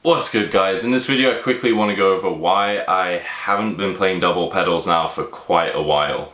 What's good, guys? In this video I quickly want to go over why I haven't been playing double pedals now for quite a while.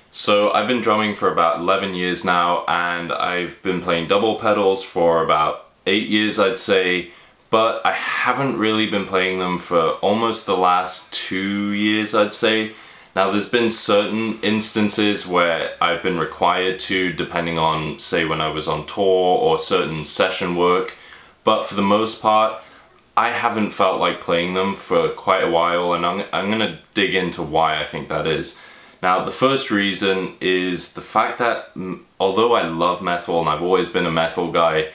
So I've been drumming for about 11 years now, and I've been playing double pedals for about 8 years, I'd say, but I haven't really been playing them for almost the last 2 years, I'd say. Now, there's been certain instances where I've been required to, depending on, say, when I was on tour or certain session work, but for the most part, I haven't felt like playing them for quite a while, and I'm gonna dig into why I think that is. Now, the first reason is the fact that although I love metal and I've always been a metal guy,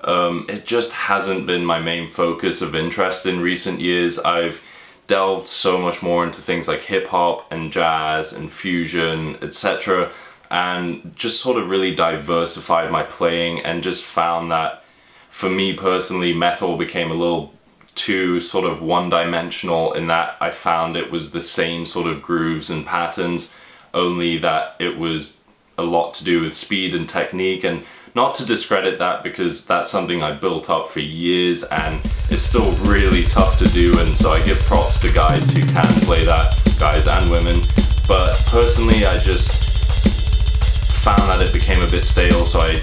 it just hasn't been my main focus of interest in recent years. I've delved so much more into things like hip-hop and jazz and fusion, etc., and just sort of really diversified my playing, and just found that for me personally metal became a little too sort of one-dimensional, in that I found it was the same sort of grooves and patterns, only that it was a lot to do with speed and technique. And not to discredit that, because that's something I built up for years and it's still really tough to do, and so I give props to guys who can play that, guys and women. But personally, I just found that it became a bit stale, so I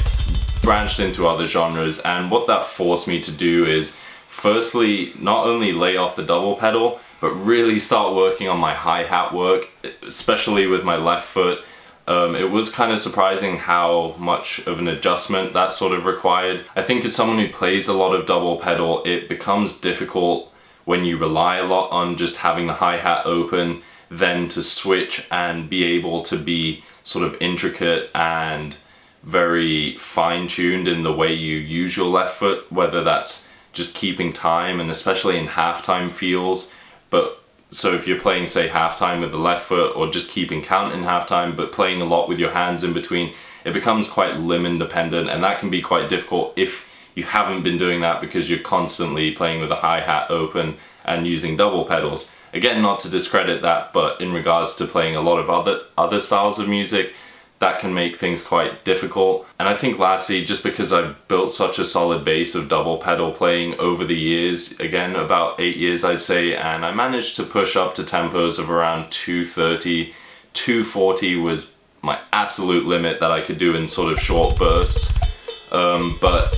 branched into other genres, and what that forced me to do is firstly not only lay off the double pedal, but really start working on my hi-hat work, especially with my left foot. It was kind of surprising how much of an adjustment that sort of required. I think as someone who plays a lot of double pedal, it becomes difficult when you rely a lot on just having the hi-hat open, then to switch and be able to be sort of intricate and very fine-tuned in the way you use your left foot, whether that's just keeping time, and especially in halftime feels. But so if you're playing, say, halftime with the left foot, or just keeping count in halftime but playing a lot with your hands in between, it becomes quite limb independent, and that can be quite difficult if you haven't been doing that because you're constantly playing with the hi-hat open and using double pedals. Again, not to discredit that, but in regards to playing a lot of other styles of music, that can make things quite difficult. And I think lastly, just because I've built such a solid base of double pedal playing over the years, again about 8 years I'd say, and I managed to push up to tempos of around 230, 240 was my absolute limit that I could do in sort of short bursts. But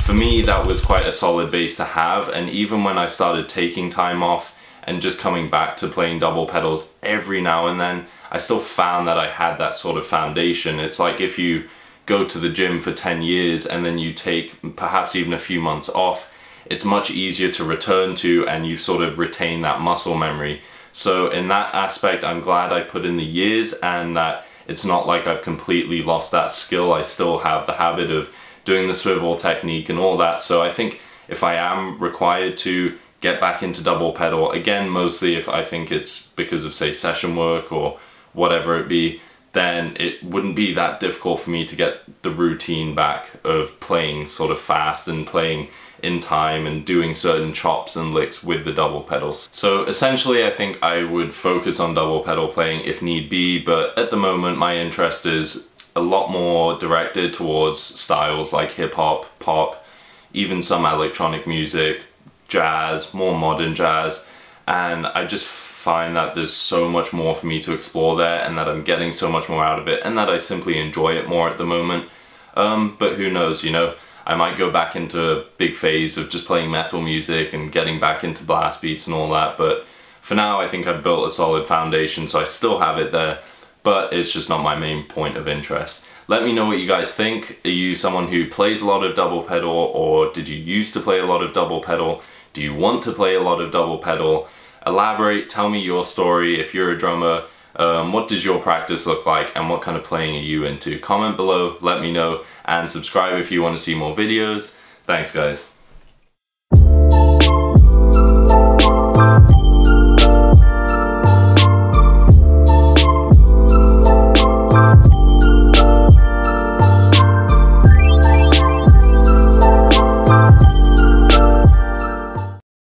for me that was quite a solid base to have, and even when I started taking time off and just coming back to playing double pedals every now and then, I still found that I had that sort of foundation. It's like if you go to the gym for 10 years and then you take perhaps even a few months off, it's much easier to return to, and you've sort of retained that muscle memory. So in that aspect, I'm glad I put in the years, and that it's not like I've completely lost that skill. I still have the habit of doing the swivel technique and all that. So I think if I am required to get back into double pedal, again, mostly if I think it's because of, say, session work or whatever it be, then it wouldn't be that difficult for me to get the routine back of playing sort of fast and playing in time and doing certain chops and licks with the double pedals. So essentially I think I would focus on double pedal playing if need be, but at the moment my interest is a lot more directed towards styles like hip-hop, pop, even some electronic music, jazz, more modern jazz, and I just find that there's so much more for me to explore there, and that I'm getting so much more out of it, and that I simply enjoy it more at the moment. But who knows, you know, I might go back into a big phase of just playing metal music and getting back into blast beats and all that, but for now I think I've built a solid foundation, so I still have it there, but it's just not my main point of interest. Let me know what you guys think. Are you someone who plays a lot of double pedal, or did you used to play a lot of double pedal? Do you want to play a lot of double pedal? Elaborate, tell me your story. If you're a drummer, what does your practice look like, and what kind of playing are you into? Comment below, let me know, and subscribe if you want to see more videos. Thanks, guys.